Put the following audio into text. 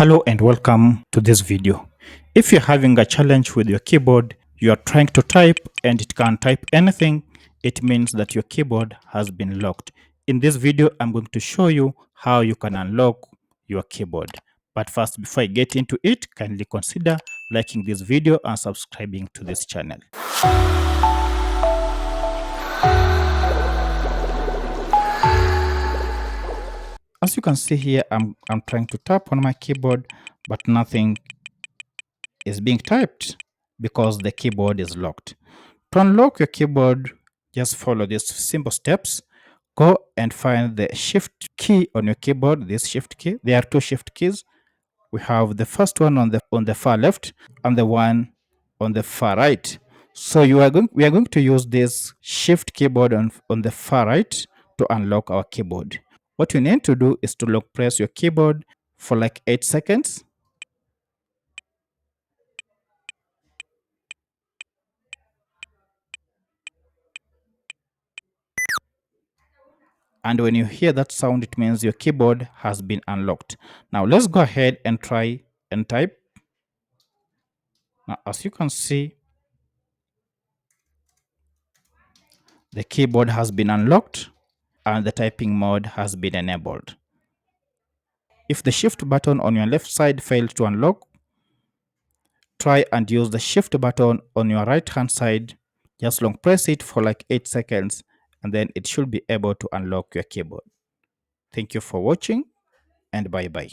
Hello and welcome to this video. If you're having a challenge with your keyboard, you are trying to type and it can't type anything, it means that your keyboard has been locked. In this video, I'm going to show you how you can unlock your keyboard. But first, before I get into it, kindly consider liking this video and subscribing to this channel. As you can see here, I'm trying to tap on my keyboard, but nothing is being typed because the keyboard is locked. To unlock your keyboard, just follow these simple steps. Go and find the shift key on your keyboard, this shift key. There are two shift keys. We have the first one on the far left and the one on the far right. So we are going to use this shift keyboard on the far right to unlock our keyboard. What you need to do is to long press your keyboard for like 8 seconds. And when you hear that sound, it means your keyboard has been unlocked. Now let's go ahead and try and type. Now, as you can see, the keyboard has been unlocked and the typing mode has been enabled. If the shift button on your left side failed to unlock, try and use the shift button on your right hand side. Just long press it for like 8 seconds and then it should be able to unlock your keyboard. Thank you for watching and bye bye.